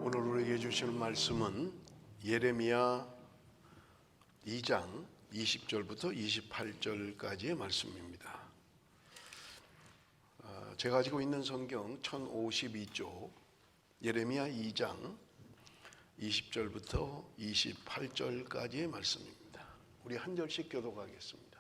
오늘 우리에게 주시는 말씀은 예레미야 2장 20절부터 28절까지의 말씀입니다. 제가 가지고 있는 성경 1052쪽 예레미야 2장 20절부터 28절까지의 말씀입니다. 우리 한 절씩 교독하겠습니다.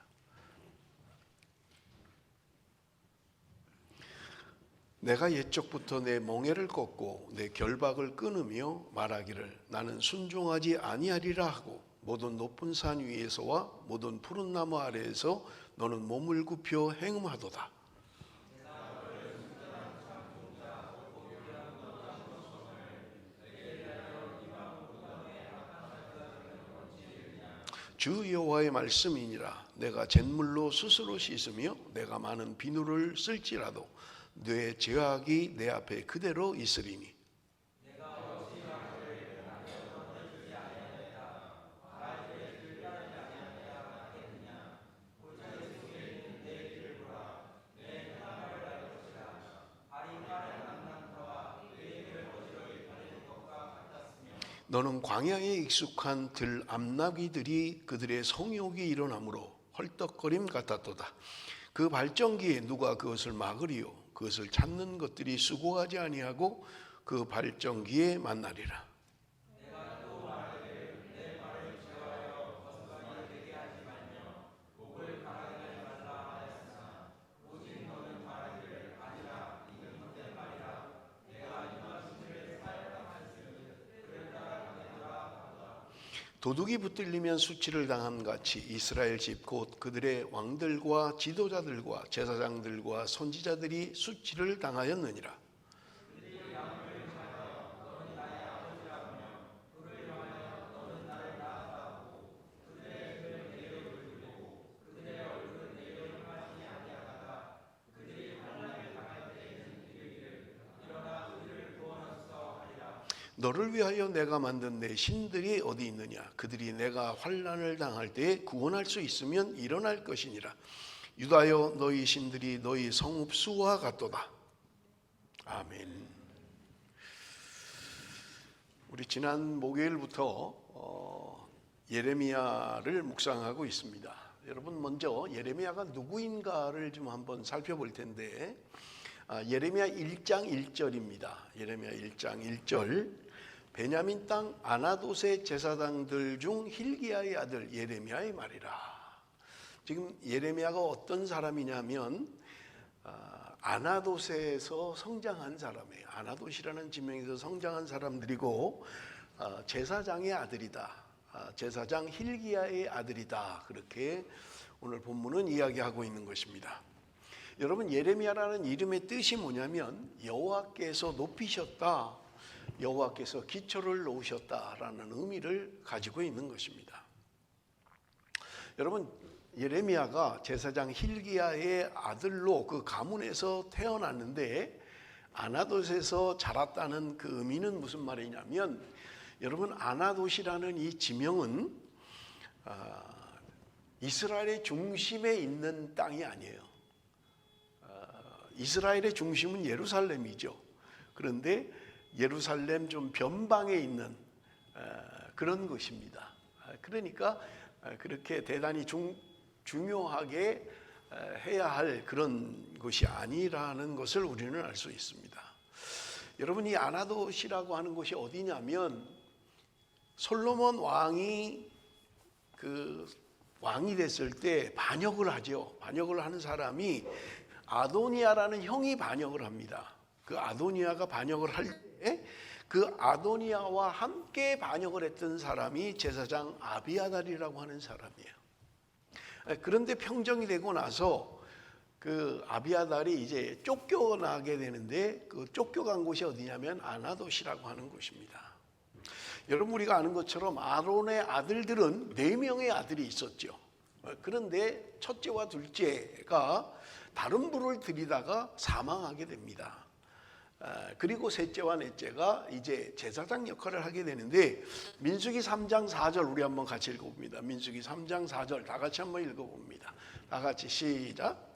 내가 옛적부터 내 멍에를 꺾고 내 결박을 끊으며 말하기를 나는 순종하지 아니하리라 하고 모든 높은 산 위에서와 모든 푸른 나무 아래에서 너는 몸을 굽혀 행음하도다. 주 여호와의 말씀이니라. 내가 잿물로 스스로 씻으며 내가 많은 비누를 쓸지라도 내 죄악이 내 앞에 그대로 있으리니 너는 광야에 익숙한 들 암나귀들이 그들의 성욕이 일어나므로 헐떡거림 같았도다. 그 발정기에 누가 그것을 막으리요? 그것을 찾는 것들이 수고하지 아니하고 그 발정기에 만나리라. 도둑이 붙들리면 수치를 당함 같이 이스라엘 집 곧 그들의 왕들과 지도자들과 제사장들과 선지자들이 수치를 당하였느니라. 너를 위하여 내가 만든 내 신들이 어디 있느냐? 그들이 내가 환난을 당할 때에 구원할 수 있으면 일어날 것이니라. 유다여 너희 신들이 너희 성읍수와 같도다. 아멘. 우리 지난 목요일부터 예레미야를 묵상하고 있습니다. 여러분 먼저 예레미야가 누구인가를 좀 한번 살펴볼 텐데 예레미야 1장 1절입니다. 예레미야 1장 1절 베냐민 땅 아나돗의 제사장들 중 힐기야의 아들 예레미야의 말이라. 지금 예레미야가 어떤 사람이냐면 아나돗에서 성장한 사람이에요. 아나돗이라는 지명에서 성장한 사람들이고 제사장의 아들이다. 제사장 힐기야의 아들이다. 그렇게 오늘 본문은 이야기하고 있는 것입니다. 여러분 예레미야라는 이름의 뜻이 뭐냐면 여호와께서 높이셨다, 여호와께서 기초를 놓으셨다라는 의미를 가지고 있는 것입니다. 여러분 예레미야가 제사장 힐기야의 아들로 그 가문에서 태어났는데 아나돗에서 자랐다는 그 의미는 무슨 말이냐면 여러분 아나돗이라는 이 지명은 이스라엘의 중심에 있는 땅이 아니에요. 이스라엘의 중심은 예루살렘이죠. 그런데 예루살렘 좀 변방에 있는 그런 것입니다. 그러니까 그렇게 대단히 중요하게 해야 할 그런 것이 아니라는 것을 우리는 알 수 있습니다. 여러분 이 아나돗이라고 하는 곳이 어디냐면 솔로몬 왕이 왕이 됐을 때 반역을 하죠. 반역을 하는 사람이 아도니아라는 형이 반역을 합니다. 그 아도니아가 반역을 할 때 그 아도니아와 함께 반역을 했던 사람이 제사장 아비아달이라고 하는 사람이에요. 그런데 평정이 되고 나서 그 아비아달이 이제 쫓겨나게 되는데 그 쫓겨간 곳이 어디냐면 아나돗이라고 하는 곳입니다. 여러분 우리가 아는 것처럼 아론의 아들들은 4명의 아들이 있었죠. 그런데 첫째와 둘째가 다른 불을 들이다가 사망하게 됩니다. 그리고 셋째와 넷째가 이제 제사장 역할을 하게 되는데 민수기 3장 4절 우리 한번 같이 읽어봅니다. 민수기 3장 4절 다 같이 한번 읽어봅니다. 다 같이 시작.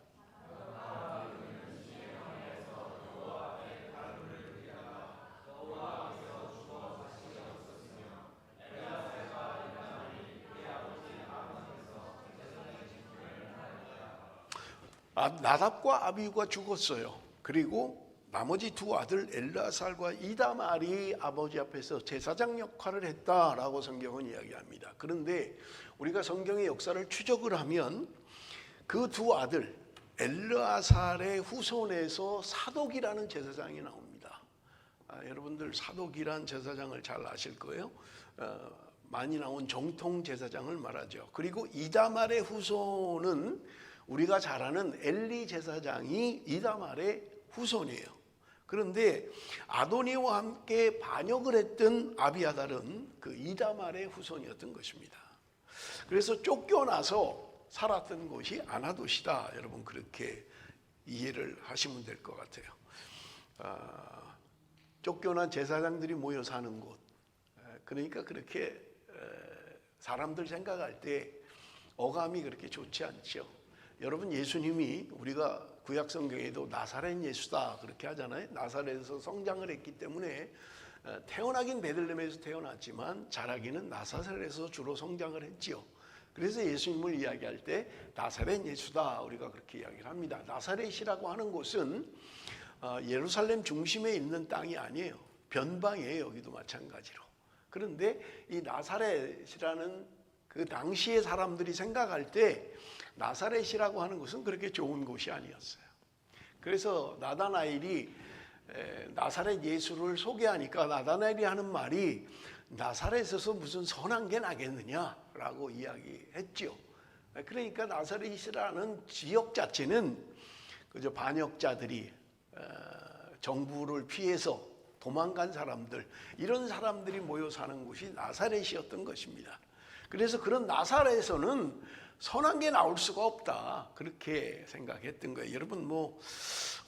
나답과 아비후가 죽었어요. 그리고 나머지 두 아들 엘르아살과 이다말이 아버지 앞에서 제사장 역할을 했다라고 성경은 이야기합니다. 그런데 우리가 성경의 역사를 추적을 하면 그 두 아들 엘르아살의 후손에서 사독이라는 제사장이 나옵니다. 여러분들 사독이란 제사장을 잘 아실 거예요. 많이 나온 정통 제사장을 말하죠. 그리고 이다말의 후손은 우리가 잘 아는 엘리 제사장이 이다말의 후손이에요. 그런데 아도니와 함께 반역을 했던 아비아달은 그 이다말의 후손이었던 것입니다. 그래서 쫓겨나서 살았던 곳이 아나돗이다. 여러분 그렇게 이해를 하시면 될 것 같아요. 쫓겨난 제사장들이 모여 사는 곳. 그러니까 그렇게 사람들 생각할 때 어감이 그렇게 좋지 않죠. 여러분 예수님이 우리가 구약 성경에도 나사렛 예수다 그렇게 하잖아요. 나사렛에서 성장을 했기 때문에 태어나긴 베들레헴에서 태어났지만 자라기는 나사렛에서 주로 성장을 했지요. 그래서 예수님을 이야기할 때 나사렛 예수다 우리가 그렇게 이야기를 합니다. 나사렛이라고 하는 곳은 예루살렘 중심에 있는 땅이 아니에요. 변방이에요. 여기도 마찬가지로. 그런데 이 나사렛이라는 그 당시의 사람들이 생각할 때 나사렛이라고 하는 곳은 그렇게 좋은 곳이 아니었어요. 그래서 나다나엘이 나사렛 예수를 소개하니까 나다나엘이 하는 말이 나사렛에서 무슨 선한 게 나겠느냐라고 이야기했죠. 그러니까 나사렛이라는 지역 자체는 그저 반역자들이 정부를 피해서 도망간 사람들 이런 사람들이 모여 사는 곳이 나사렛이었던 것입니다. 그래서 그런 나사렛에서는 선한 게 나올 수가 없다 그렇게 생각했던 거예요. 여러분 뭐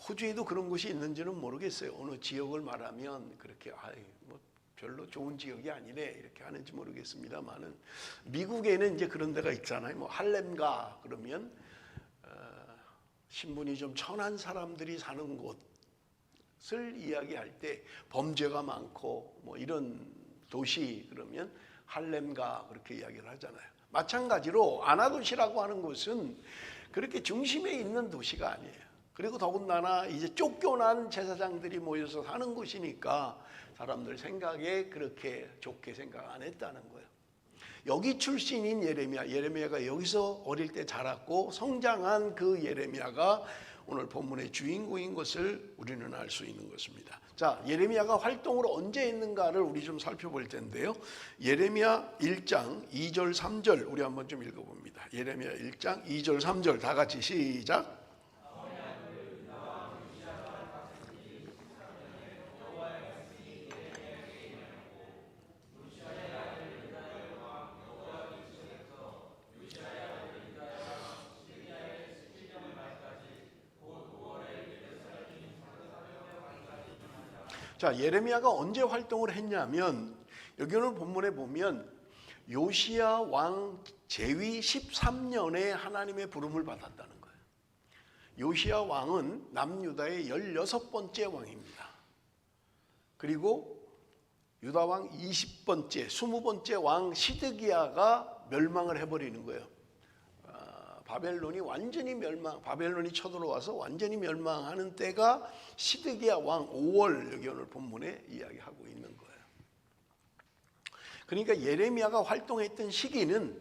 호주에도 그런 곳이 있는지는 모르겠어요. 어느 지역을 말하면 그렇게 뭐 별로 좋은 지역이 아니네 이렇게 하는지 모르겠습니다만은 미국에는 이제 그런 데가 있잖아요. 뭐 할렘가 그러면 신분이 좀 천한 사람들이 사는 곳을 이야기할 때 범죄가 많고 뭐 이런 도시 그러면 할렘가 그렇게 이야기를 하잖아요. 마찬가지로 아나돗이라고 하는 곳은 그렇게 중심에 있는 도시가 아니에요. 그리고 더군다나 이제 쫓겨난 제사장들이 모여서 사는 곳이니까 사람들 생각에 그렇게 좋게 생각 안 했다는 거예요. 여기 출신인 예레미야가 여기서 어릴 때 자랐고 성장한 그 예레미야가 오늘 본문의 주인공인 것을 우리는 알 수 있는 것입니다. 자, 예레미야가 활동을 언제 했는가를 우리 좀 살펴볼 텐데요. 예레미야 1장 2절 3절 우리 한번 좀 읽어봅니다. 예레미야 1장 2절 3절 다 같이 시작. 자, 예레미야가 언제 활동을 했냐면 여기 오늘 본문에 보면 요시야 왕 제위 13년에 하나님의 부름을 받았다는 거예요. 요시야 왕은 남유다의 16번째 왕입니다. 그리고 유다 왕 20번째, 20번째 왕 시드기야가 멸망을 해버리는 거예요. 바벨론이 완전히 바벨론이 쳐들어와서 완전히 멸망하는 때가 시드기야 왕 5월 여기 오늘 본문에 이야기하고 있는 거예요. 그러니까 예레미야가 활동했던 시기는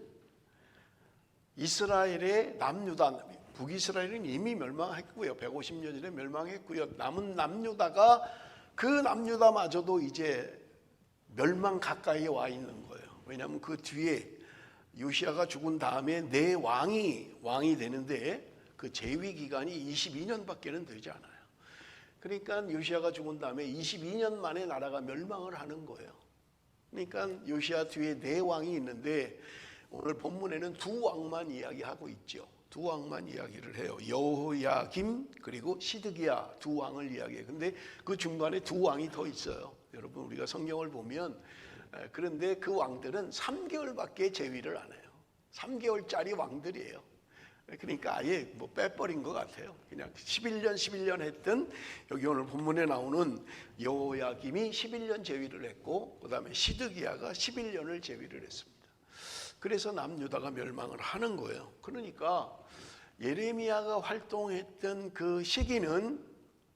이스라엘의 남유다, 북이스라엘은 이미 멸망했고요. 150년 전에 멸망했고요. 남은 남유다가 그 남유다마저도 이제 멸망 가까이에 와 있는 거예요. 왜냐하면 그 뒤에 요시야가 죽은 다음에 네 왕이 되는데 그 재위 기간이 22년밖에는 되지 않아요. 그러니까 요시야가 죽은 다음에 22년 만에 나라가 멸망을 하는 거예요. 그러니까 요시야 뒤에 네 왕이 있는데 오늘 본문에는 두 왕만 이야기하고 있죠. 두 왕만 이야기를 해요. 여호야김 그리고 시드기야 두 왕을 이야기해요. 근데 그 중간에 두 왕이 더 있어요. 여러분 우리가 성경을 보면 그런데 그 왕들은 3개월밖에 재위를 안 해요. 3개월짜리 왕들이에요. 그러니까 아예 뭐 빼버린 것 같아요. 그냥 11년 했던 여기 오늘 본문에 나오는 여호야김이 11년 재위를 했고 그 다음에 시드기야가 11년을 재위를 했습니다. 그래서 남유다가 멸망을 하는 거예요. 그러니까 예레미야가 활동했던 그 시기는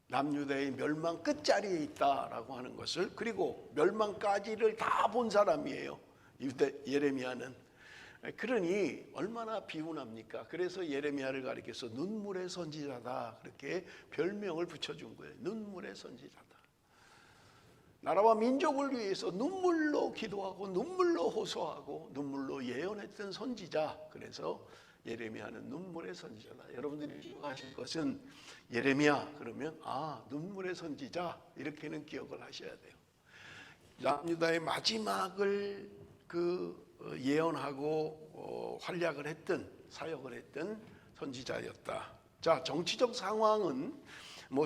남유다의 멸망 끝자리에 있다라고 하는 것을, 그리고 멸망까지를 다 본 사람이에요, 예레미야는. 그러니 얼마나 비운합니까? 그래서 예레미야를 가리켜서 눈물의 선지자다, 그렇게 별명을 붙여준 거예요. 눈물의 선지자다. 나라와 민족을 위해서 눈물로 기도하고 눈물로 호소하고 눈물로 예언했던 선지자. 그래서 예레미야는 눈물의 선지자다. 여러분들이 기억하실 것은 예레미야 그러면 눈물의 선지자, 이렇게는 기억을 하셔야 돼요. 남유다의 마지막을 예언하고 활약을 했던, 사역을 했던 선지자였다. 자, 정치적 상황은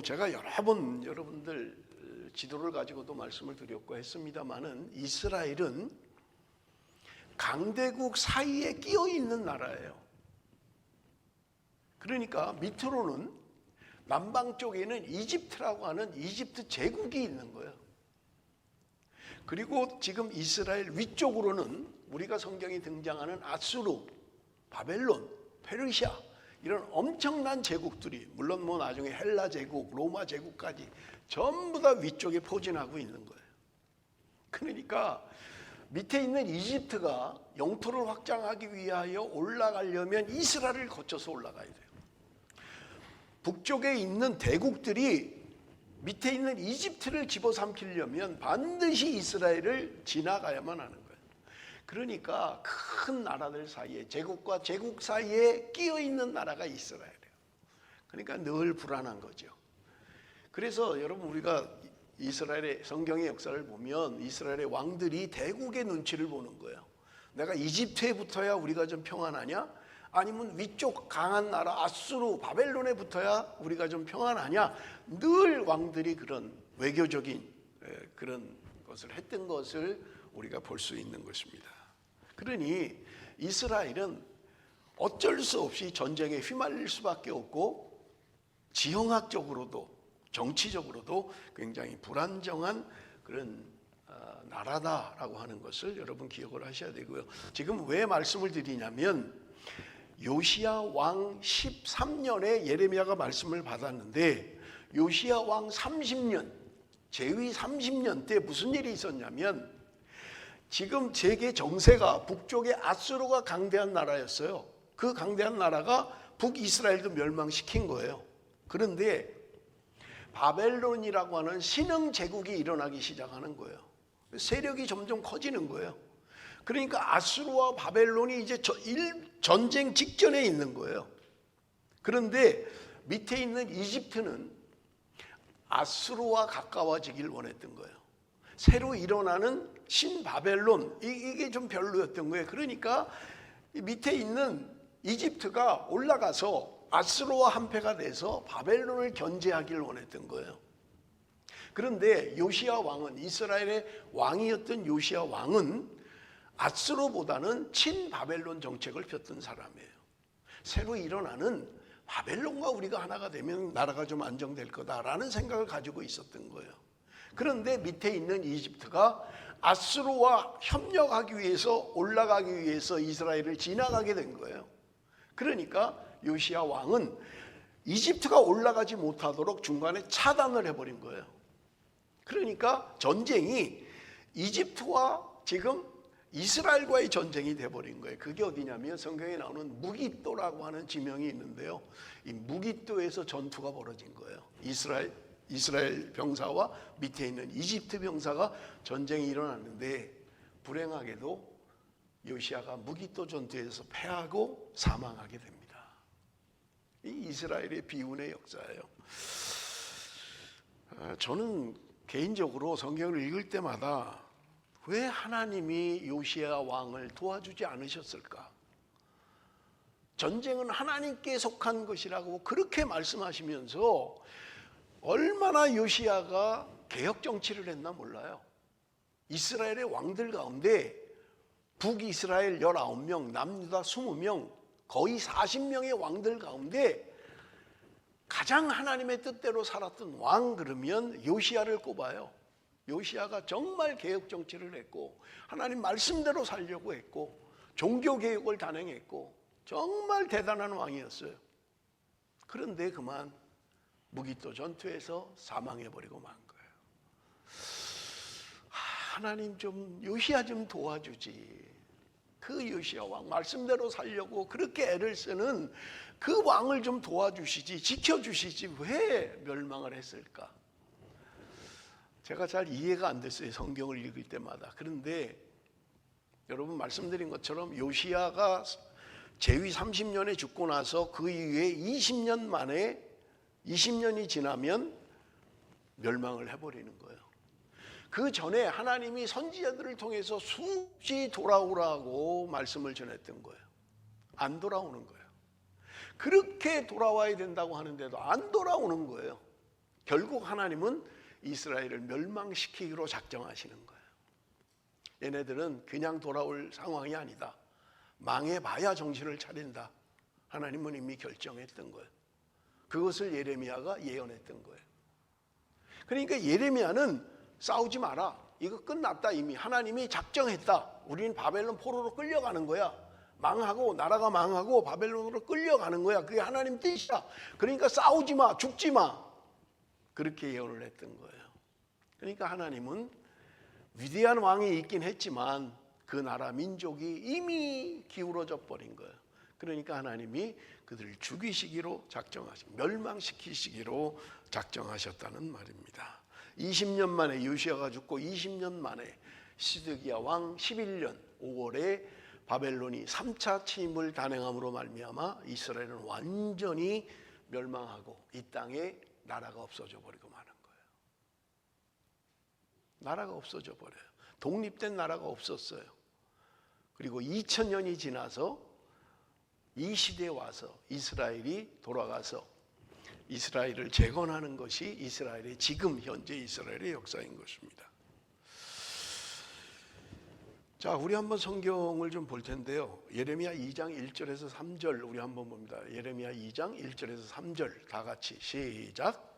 제가 여러 번 여러분들 지도를 가지고도 말씀을 드렸고 했습니다마는, 이스라엘은 강대국 사이에 끼어 있는 나라예요. 그러니까 밑으로는, 남방 쪽에는 이집트라고 하는 이집트 제국이 있는 거예요. 그리고 지금 이스라엘 위쪽으로는 우리가 성경에 등장하는 아수르, 바벨론, 페르시아, 이런 엄청난 제국들이, 물론 나중에 헬라 제국, 로마 제국까지 전부 다 위쪽에 포진하고 있는 거예요. 그러니까 밑에 있는 이집트가 영토를 확장하기 위하여 올라가려면 이스라엘을 거쳐서 올라가야 돼요. 북쪽에 있는 대국들이 밑에 있는 이집트를 집어삼키려면 반드시 이스라엘을 지나가야만 하는 거예요. 그러니까 큰 나라들 사이에, 제국과 제국 사이에 끼어 있는 나라가 이스라엘이에요. 그러니까 늘 불안한 거죠. 그래서 여러분, 우리가 이스라엘의 성경의 역사를 보면 이스라엘의 왕들이 대국의 눈치를 보는 거예요. 내가 이집트에 붙어야 우리가 좀 평안하냐? 아니면 위쪽 강한 나라 아수르, 바벨론에 붙어야 우리가 좀 평안하냐? 늘 왕들이 그런 외교적인 그런 것을 했던 것을 우리가 볼 수 있는 것입니다. 그러니 이스라엘은 어쩔 수 없이 전쟁에 휘말릴 수밖에 없고, 지형학적으로도 정치적으로도 굉장히 불안정한 그런 나라다라고 하는 것을 여러분 기억을 하셔야 되고요. 지금 왜 말씀을 드리냐면, 요시야 왕 13년에 예레미야가 말씀을 받았는데, 요시야 왕 30년, 제위 30년 때 무슨 일이 있었냐면, 지금 세계 정세가 북쪽에 아수르가 강대한 나라였어요. 그 강대한 나라가 북이스라엘도 멸망시킨 거예요. 그런데 바벨론이라고 하는 신흥 제국이 일어나기 시작하는 거예요. 세력이 점점 커지는 거예요. 그러니까 아수르와 바벨론이 이제 전쟁 직전에 있는 거예요. 그런데 밑에 있는 이집트는 아수르와 가까워지길 원했던 거예요. 새로 일어나는 신바벨론, 이게 좀 별로였던 거예요. 그러니까 밑에 있는 이집트가 올라가서 아수르와 한패가 돼서 바벨론을 견제하기를 원했던 거예요. 그런데 요시야 왕은, 이스라엘의 왕이었던 요시야 왕은 아수르보다는 친바벨론 정책을 폈던 사람이에요. 새로 일어나는 바벨론과 우리가 하나가 되면 나라가 좀 안정될 거다라는 생각을 가지고 있었던 거예요. 그런데 밑에 있는 이집트가 아수르와 협력하기 위해서, 올라가기 위해서 이스라엘을 지나가게 된 거예요. 그러니까 요시야 왕은 이집트가 올라가지 못하도록 중간에 차단을 해버린 거예요. 그러니까 전쟁이 이집트와 지금 이스라엘과의 전쟁이 돼버린 거예요. 그게 어디냐면 성경에 나오는 무기또라고 하는 지명이 있는데요, 이 무기또에서 전투가 벌어진 거예요. 이스라엘 병사와 밑에 있는 이집트 병사가 전쟁이 일어났는데, 불행하게도 요시야가 무기또 전투에서 패하고 사망하게 됩니다. 이 이스라엘의 비운의 역사예요. 저는 개인적으로 성경을 읽을 때마다 왜 하나님이 요시야 왕을 도와주지 않으셨을까? 전쟁은 하나님께 속한 것이라고 그렇게 말씀하시면서 얼마나 요시야가 개혁 정치를 했나 몰라요. 이스라엘의 왕들 가운데 북이스라엘 19명, 남유다 20명, 거의 40명의 왕들 가운데 가장 하나님의 뜻대로 살았던 왕, 그러면 요시야를 꼽아요. 요시야가 정말 개혁 정치를 했고, 하나님 말씀대로 살려고 했고, 종교 개혁을 단행했고, 정말 대단한 왕이었어요. 그런데 그만 무기또 전투에서 사망해버리고 만 거예요. 하나님 좀 요시야 좀 도와주지. 그 요시야 왕 말씀대로 살려고 그렇게 애를 쓰는 그 왕을 좀 도와주시지, 지켜주시지 왜 멸망을 했을까? 제가 잘 이해가 안 됐어요, 성경을 읽을 때마다. 그런데 여러분 말씀드린 것처럼 요시야가 제위 30년에 죽고 나서 그 이후에 20년 만에 20년이 지나면 멸망을 해버리는 거예요. 그 전에 하나님이 선지자들을 통해서 수없이 돌아오라고 말씀을 전했던 거예요. 안 돌아오는 거예요. 그렇게 돌아와야 된다고 하는데도 안 돌아오는 거예요. 결국 하나님은 이스라엘을 멸망시키기로 작정하시는 거예요. 얘네들은 그냥 돌아올 상황이 아니다. 망해봐야 정신을 차린다. 하나님은 이미 결정했던 거예요. 그것을 예레미야가 예언했던 거예요. 그러니까 예레미야는 싸우지 마라. 이거 끝났다 이미. 하나님이 작정했다. 우리는 바벨론 포로로 끌려가는 거야. 망하고 나라가 망하고 바벨론으로 끌려가는 거야. 그게 하나님 뜻이야. 그러니까 싸우지 마. 죽지 마. 그렇게 예언을 했던 거예요. 그러니까 하나님은 위대한 왕이 있긴 했지만 그 나라 민족이 이미 기울어져 버린 거예요. 그러니까 하나님이 그들을 죽이시기로 멸망시키시기로 작정하셨다는 말입니다. 20년 만에 요시야가 죽고 20년 만에 시드기야 왕 11년 5월에 바벨론이 3차 침입을 단행함으로 말미암아 이스라엘은 완전히 멸망하고 이 땅에 나라가 없어져 버리고 마는 거예요. 나라가 없어져 버려요. 독립된 나라가 없었어요. 그리고 2000년이 지나서 이 시대에 와서 이스라엘이 돌아가서 이스라엘을 재건하는 것이 이스라엘의 지금 현재 이스라엘의 역사인 것입니다. 자, 우리 한번 성경을 좀 볼 텐데요. 예레미야 2장 1절에서 3절 우리 한번 봅니다. 예레미야 2장 1절에서 3절 다 같이 시작.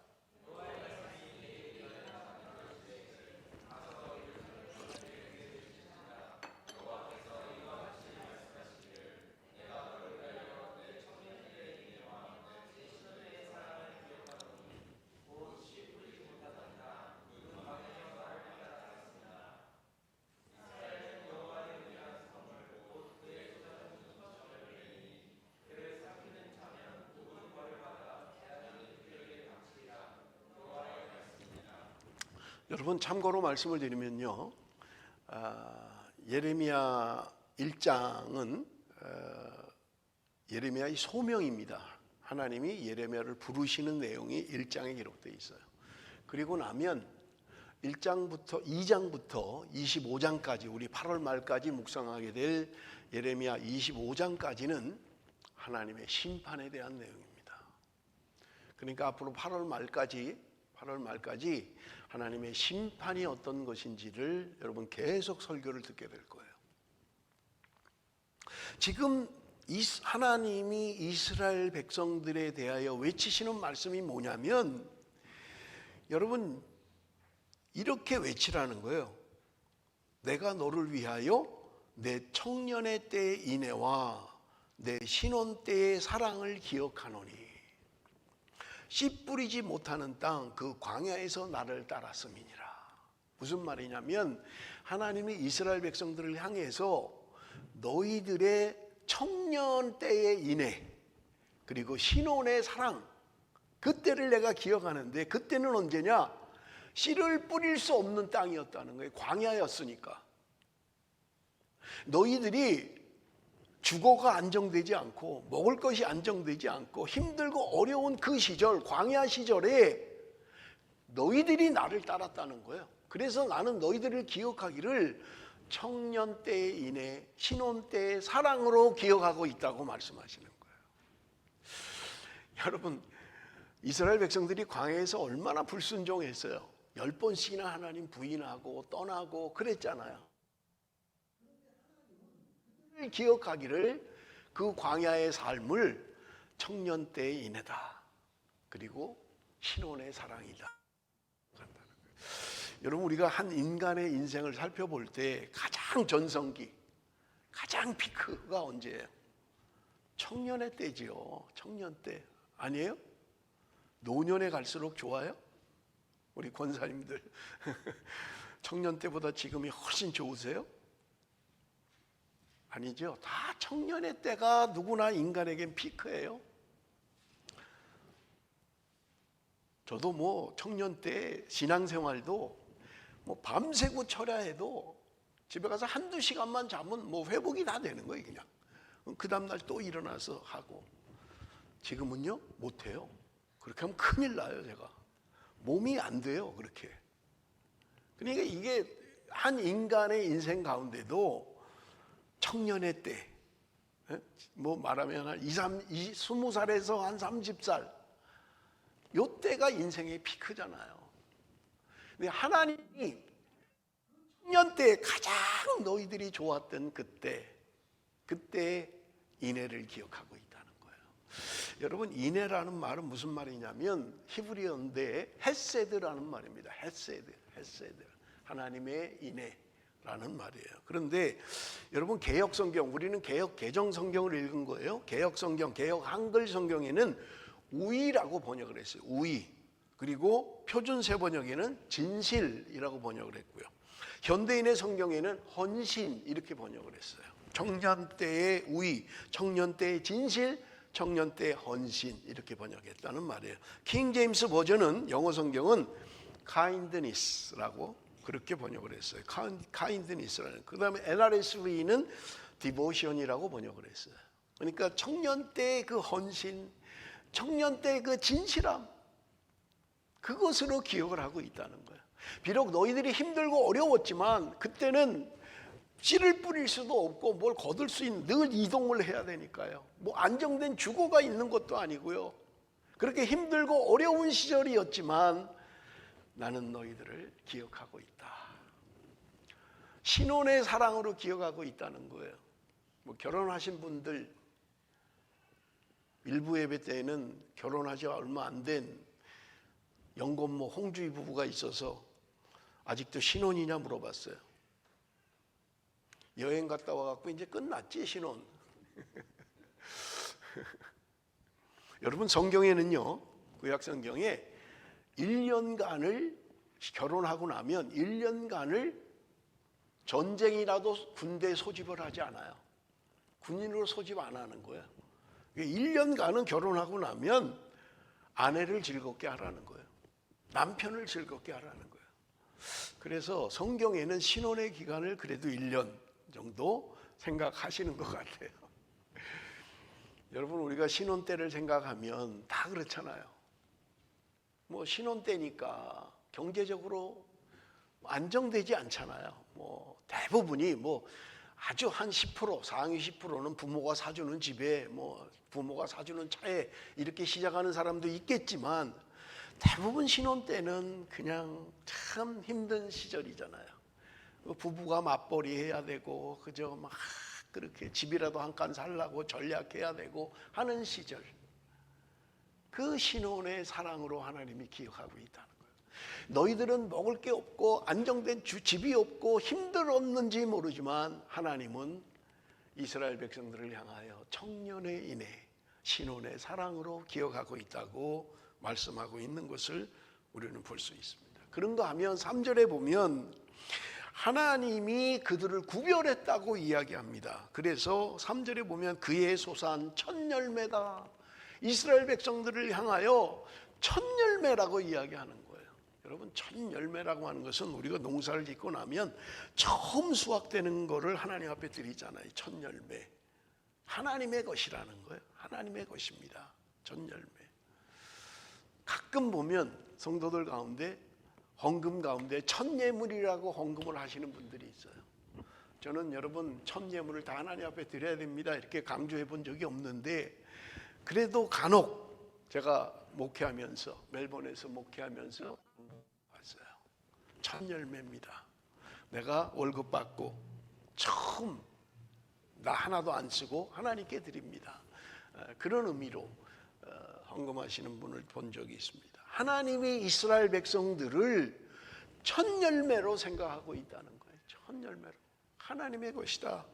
여러분 참고로 말씀을 드리면요, 예레미야 1장은 예레미야의 소명입니다. 하나님이 예레미야를 부르시는 내용이 1장에 기록되어 있어요. 그리고 나면 1장부터 2장부터 25장까지 우리 8월 말까지 묵상하게 될 예레미야 25장까지는 하나님의 심판에 대한 내용입니다. 그러니까 앞으로 8월 말까지 하나님의 심판이 어떤 것인지를 여러분 계속 설교를 듣게 될 거예요. 지금 하나님이 이스라엘 백성들에 대하여 외치시는 말씀이 뭐냐면 여러분 이렇게 외치라는 거예요. 내가 너를 위하여 내 청년의 때의 인애와 내 신혼 때의 사랑을 기억하노니 씨 뿌리지 못하는 땅 그 광야에서 나를 따랐음이니라. 무슨 말이냐면 하나님이 이스라엘 백성들을 향해서 너희들의 청년 때의 인애 그리고 신혼의 사랑 그때를 내가 기억하는데 그때는 언제냐? 씨를 뿌릴 수 없는 땅이었다는 거예요. 광야였으니까. 너희들이 주거가 안정되지 않고 먹을 것이 안정되지 않고 힘들고 어려운 그 시절 광야 시절에 너희들이 나를 따랐다는 거예요. 그래서 나는 너희들을 기억하기를 청년 때의 인애, 신혼 때의 사랑으로 기억하고 있다고 말씀하시는 거예요. 여러분 이스라엘 백성들이 광야에서 얼마나 불순종했어요. 10번씩이나 하나님 부인하고 떠나고 그랬잖아요. 기억하기를 그 광야의 삶을 청년 때의 인애다. 그리고 신혼의 사랑이다. 여러분 우리가 한 인간의 인생을 살펴볼 때 가장 전성기, 가장 피크가 언제예요? 청년의 때지요. 청년 때. 아니에요? 노년에 갈수록 좋아요? 우리 권사님들 청년 때보다 지금이 훨씬 좋으세요? 아니죠. 다 청년의 때가 누구나 인간에겐 피크예요. 저도 뭐 청년 때 신앙생활도 뭐 밤새고 철야해도 집에 가서 한두 시간만 자면 뭐 회복이 다 되는 거예요, 그냥. 그 다음날 또 일어나서 하고. 지금은요, 못해요. 그렇게 하면 큰일 나요, 제가. 몸이 안 돼요, 그렇게. 그러니까 이게 한 인간의 인생 가운데도 청년의 때, 뭐 말하면 한 20살에서 한 30살, 요 때가 인생의 피크잖아요. 근데 하나님이 청년 때 가장 너희들이 좋았던 그때 인애를 기억하고 있다는 거예요. 여러분, 인애라는 말은 무슨 말이냐면 히브리어인데 헤세드라는 말입니다. 헤세드. 하나님의 인애라는 말이에요. 그런데 여러분, 개역 성경, 우리는 개역 개정 성경을 읽은 거예요. 개역 성경, 개역 한글 성경에는 우의라고 번역을 했어요. 우의. 그리고 표준세 번역에는 진실이라고 번역을 했고요. 현대인의 성경에는 헌신 이렇게 번역을 했어요. 청년 때의 우의, 청년 때의 진실, 청년 때의 헌신 이렇게 번역했다는 말이에요. 킹 제임스 버전은 영어 성경은 kindness라고 그렇게 번역을 했어요. kindness라는. 그다음에 NRSV는 devotion이라고 번역을 했어요. 그러니까 청년 때의 그 헌신, 청년 때의 그 진실함, 그것으로 기억을 하고 있다는 거예요. 비록 너희들이 힘들고 어려웠지만 그때는 씨를 뿌릴 수도 없고 뭘 거둘 수 있는, 늘 이동을 해야 되니까요. 뭐 안정된 주거가 있는 것도 아니고요. 그렇게 힘들고 어려운 시절이었지만 나는 너희들을 기억하고 있다. 신혼의 사랑으로 기억하고 있다는 거예요. 뭐 결혼하신 분들, 일부 예배 때에는 결혼하지 얼마 안 된 영건모 홍주희 부부가 있어서 아직도 신혼이냐 물어봤어요. 여행 갔다 와갖고 이제 끝났지, 신혼. 여러분, 성경에는요, 구약 성경에 1년간을 결혼하고 나면 1년간을 전쟁이라도 군대에 소집을 하지 않아요. 군인으로 소집 안 하는 거예요. 1년간은 결혼하고 나면 아내를 즐겁게 하라는 거예요. 남편을 즐겁게 하라는 거예요. 그래서 성경에는 신혼의 기간을 그래도 1년 정도 생각하시는 것 같아요. 여러분, 우리가 신혼 때를 생각하면 다 그렇잖아요. 뭐 신혼 때니까 경제적으로 안정되지 않잖아요. 뭐 대부분이 뭐 아주 한 10%, 상위 10%는 부모가 사주는 집에, 뭐 부모가 사주는 차에 이렇게 시작하는 사람도 있겠지만 대부분 신혼 때는 그냥 참 힘든 시절이잖아요. 부부가 맞벌이 해야 되고, 그저 막 그렇게 집이라도 한 칸 살라고 전략해야 되고 하는 시절. 그 신혼의 사랑으로 하나님이 기억하고 있다는 거예요. 너희들은 먹을 게 없고 안정된 집이 없고 힘들었는지 모르지만 하나님은 이스라엘 백성들을 향하여 청년의 인애, 신혼의 사랑으로 기억하고 있다고 말씀하고 있는 것을 우리는 볼 수 있습니다. 그런가 하면 3절에 보면 하나님이 그들을 구별했다고 이야기합니다. 그래서 3절에 보면 그의 소산 첫 열매다. 이스라엘 백성들을 향하여 첫 열매라고 이야기하는 거예요. 여러분, 첫 열매라고 하는 것은 우리가 농사를 짓고 나면 처음 수확되는 거를 하나님 앞에 드리잖아요. 첫 열매. 하나님의 것이라는 거예요. 하나님의 것입니다. 첫 열매. 가끔 보면 성도들 가운데 헌금 가운데 첫 예물이라고 헌금을 하시는 분들이 있어요. 저는 여러분, 첫 예물을 다 하나님 앞에 드려야 됩니다 이렇게 강조해 본 적이 없는데, 그래도 간혹 제가 목회하면서, 멜번에서 목회하면서 봤어요. 첫 열매입니다. 내가 월급 받고 처음 나 하나도 안 쓰고 하나님께 드립니다. 그런 의미로 헌금하시는 분을 본 적이 있습니다. 하나님이 이스라엘 백성들을 첫 열매로 생각하고 있다는 거예요. 첫 열매로. 하나님의 것이다.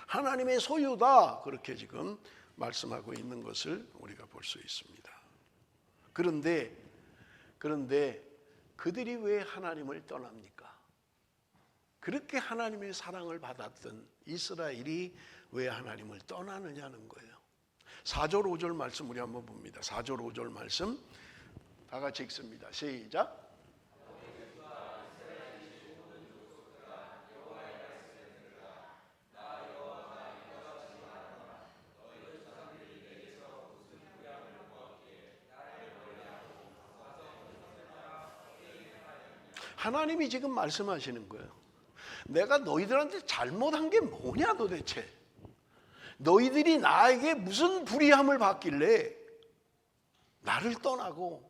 하나님의 소유다. 그렇게 지금 말씀하고 있는 것을 우리가 볼 수 있습니다. 그런데 그들이 왜 하나님을 떠납니까? 그렇게 하나님의 사랑을 받았던 이스라엘이 왜 하나님을 떠나느냐는 거예요. 4절 5절 말씀 우리 한번 봅니다. 4절 5절 말씀 다 같이 읽습니다. 시작. 하나님이 지금 말씀하시는 거예요. 내가 너희들한테 잘못한 게 뭐냐 도대체. 너희들이 나에게 무슨 불의함을 받길래 나를 떠나고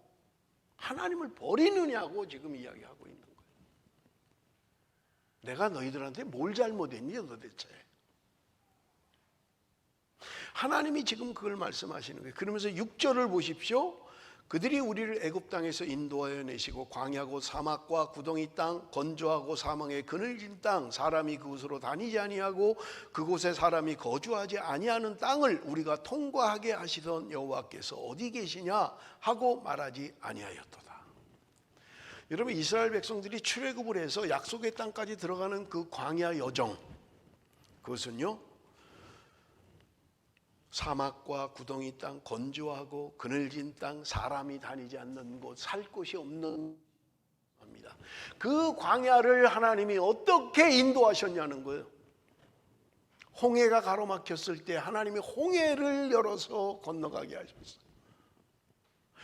하나님을 버리느냐고 지금 이야기하고 있는 거예요. 내가 너희들한테 뭘 잘못했니 도대체. 하나님이 지금 그걸 말씀하시는 거예요. 그러면서 6절을 보십시오. 그들이 우리를 애굽 땅에서 인도하여 내시고 광야고 사막과 구덩이 땅 건조하고 사망의 그늘진 땅 사람이 그곳으로 다니지 아니하고 그곳에 사람이 거주하지 아니하는 땅을 우리가 통과하게 하시던 여호와께서 어디 계시냐 하고 말하지 아니하였도다. 여러분, 이스라엘 백성들이 출애굽을 해서 약속의 땅까지 들어가는 그 광야 여정, 그것은요 사막과 구덩이 땅, 건조하고 그늘진 땅, 사람이 다니지 않는 곳, 살 곳이 없는 겁니다. 그 광야를 하나님이 어떻게 인도하셨냐는 거예요. 홍해가 가로막혔을 때 하나님이 홍해를 열어서 건너가게 하셨어요.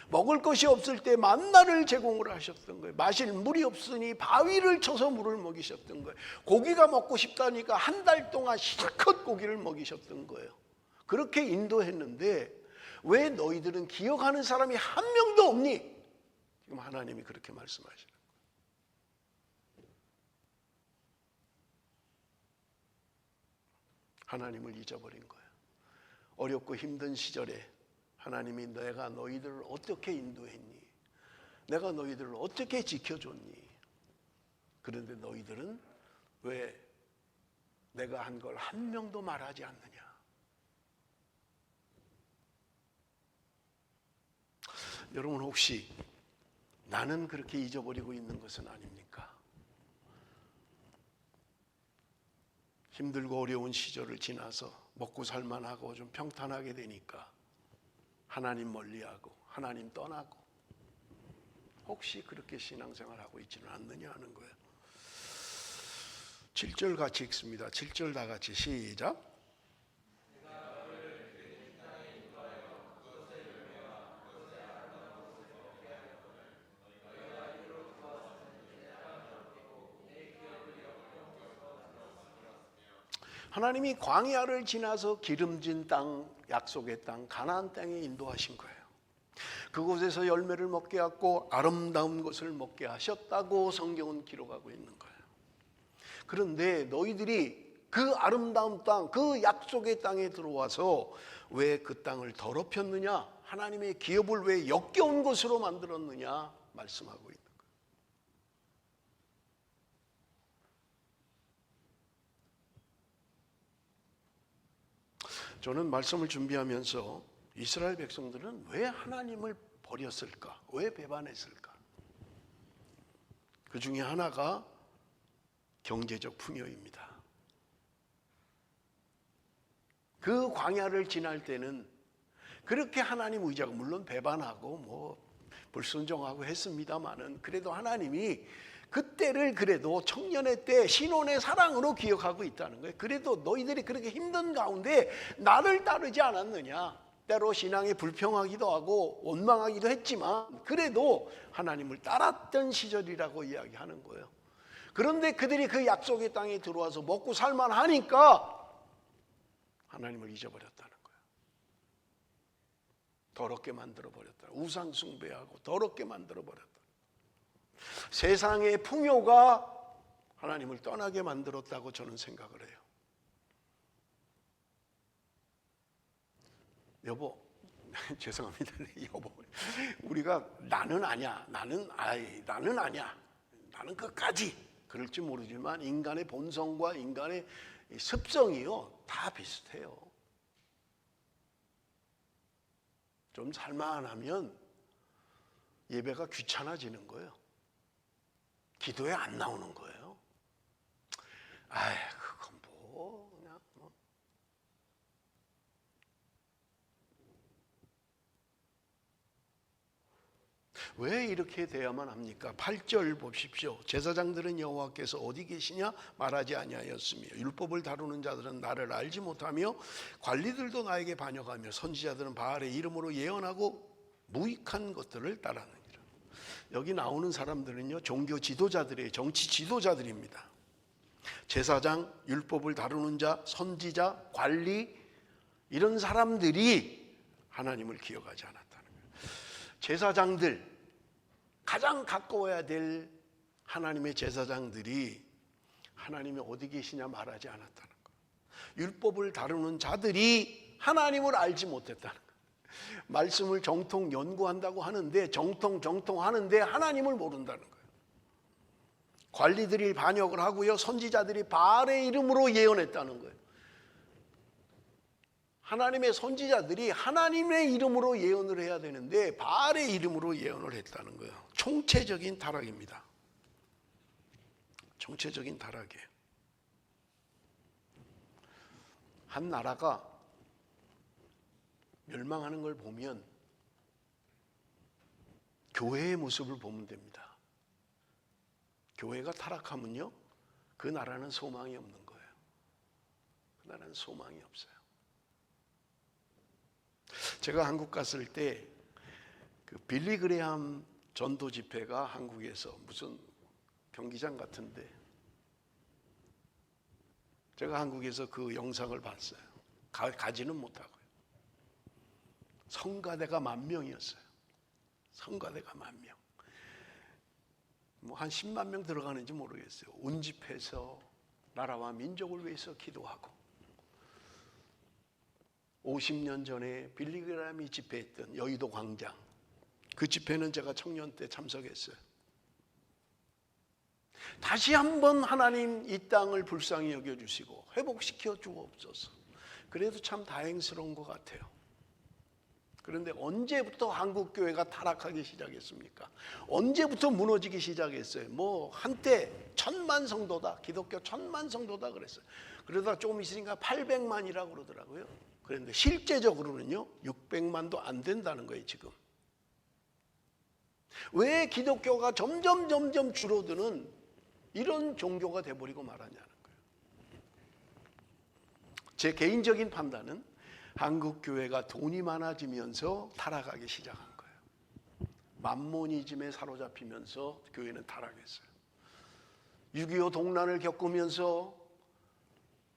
먹을 것이 없을 때 만나를 제공을 하셨던 거예요. 마실 물이 없으니 바위를 쳐서 물을 먹이셨던 거예요. 고기가 먹고 싶다니까 한 달 동안 실컷 고기를 먹이셨던 거예요. 그렇게 인도했는데 왜 너희들은 기억하는 사람이 한 명도 없니? 지금 하나님이 그렇게 말씀하시는 거예요. 하나님을 잊어버린 거예요. 어렵고 힘든 시절에 하나님이 내가 너희들을 어떻게 인도했니? 내가 너희들을 어떻게 지켜줬니? 그런데 너희들은 왜 내가 한 걸 한 명도 말하지 않느냐? 여러분, 혹시 나는 그렇게 잊어버리고 있는 것은 아닙니까? 힘들고 어려운 시절을 지나서 먹고 살만하고 좀 평탄하게 되니까 하나님 멀리하고 하나님 떠나고 혹시 그렇게 신앙생활하고 있지는 않느냐 하는 거예요. 7절 같이 읽습니다. 7절 다 같이 시작. 하나님이 광야를 지나서 기름진 땅, 약속의 땅, 가나안 땅에 인도하신 거예요. 그곳에서 열매를 먹게 하고 아름다운 것을 먹게 하셨다고 성경은 기록하고 있는 거예요. 그런데 너희들이 그 아름다운 땅, 그 약속의 땅에 들어와서 왜 그 땅을 더럽혔느냐? 하나님의 기업을 왜 역겨운 것으로 만들었느냐? 말씀하고 있는 거예요. 저는 말씀을 준비하면서 이스라엘 백성들은 왜 하나님을 버렸을까? 왜 배반했을까? 그 중에 하나가 경제적 풍요입니다. 그 광야를 지날 때는 그렇게 하나님 의지하고 물론 배반하고 뭐 불순종하고 했습니다마는 그래도 하나님이 그때를 그래도 청년의 때 신혼의 사랑으로 기억하고 있다는 거예요. 그래도 너희들이 그렇게 힘든 가운데 나를 따르지 않았느냐. 때로 신앙이 불평하기도 하고 원망하기도 했지만 그래도 하나님을 따랐던 시절이라고 이야기하는 거예요. 그런데 그들이 그 약속의 땅에 들어와서 먹고 살만하니까 하나님을 잊어버렸다는 거예요. 더럽게 만들어버렸다. 우상 숭배하고 더럽게 만들어버렸다. 세상의 풍요가 하나님을 떠나게 만들었다고 저는 생각을 해요. 여보, 죄송합니다. 여보, 우리가 나는 아니야, 나는 아니야, 나는 끝까지 그럴지 모르지만 인간의 본성과 인간의 습성이요 다 비슷해요. 좀 살만하면 예배가 귀찮아지는 거예요. 기도에 안 나오는 거예요. 아이, 그건 뭐 그냥 뭐. 왜 이렇게 돼야만 합니까? 8절 보십시오. 제사장들은 여호와께서 어디 계시냐 말하지 아니하였으며 율법을 다루는 자들은 나를 알지 못하며 관리들도 나에게 반역하며 선지자들은 바알의 이름으로 예언하고 무익한 것들을 따르느니라. 여기 나오는 사람들은요, 종교 지도자들이에요. 정치 지도자들입니다. 제사장, 율법을 다루는 자, 선지자, 관리, 이런 사람들이 하나님을 기억하지 않았다는 거예요. 제사장들, 가장 가까워야 될 하나님의 제사장들이 하나님이 어디 계시냐 말하지 않았다는 거예요. 율법을 다루는 자들이 하나님을 알지 못했다는 거예요. 말씀을 정통 연구한다고 하는데 정통 하는데 하나님을 모른다는 거예요. 관리들이 반역을 하고요, 선지자들이 바알의 이름으로 예언했다는 거예요. 하나님의 선지자들이 하나님의 이름으로 예언을 해야 되는데 바알의 이름으로 예언을 했다는 거예요. 총체적인 타락입니다. 총체적인 타락이에요. 한 나라가 멸망하는 걸 보면 교회의 모습을 보면 됩니다. 교회가 타락하면요, 그 나라는 소망이 없는 거예요. 그 나라는 소망이 없어요. 제가 한국 갔을 때 그 빌리 그레함 전도 집회가 한국에서 무슨 경기장 같은데, 제가 한국에서 그 영상을 봤어요. 가지는 못하고요. 성가대가 10,000명이었어요. 성가대가 10,000명. 뭐 한 10만 명 들어가는지 모르겠어요. 운집해서 나라와 민족을 위해서 기도하고, 50년 전에 빌리 그레함이 집회했던 여의도 광장, 그 집회는 제가 청년 때 참석했어요. 다시 한번 하나님 이 땅을 불쌍히 여겨주시고 회복시켜 주옵소서. 그래도 참 다행스러운 것 같아요. 그런데 언제부터 한국교회가 타락하기 시작했습니까? 언제부터 무너지기 시작했어요? 뭐 한때 1,000만 성도다, 기독교 1,000만 성도다 그랬어요. 그러다가 조금 있으니까 800만이라고 그러더라고요. 그런데 실제적으로는요 600만도 안 된다는 거예요 지금. 왜 기독교가 점점 줄어드는 이런 종교가 돼버리고 말았냐는 거예요. 제 개인적인 판단은 한국교회가 돈이 많아지면서 타락하기 시작한 거예요. 만모니즘에 사로잡히면서 교회는 타락했어요. 6.25 동란을 겪으면서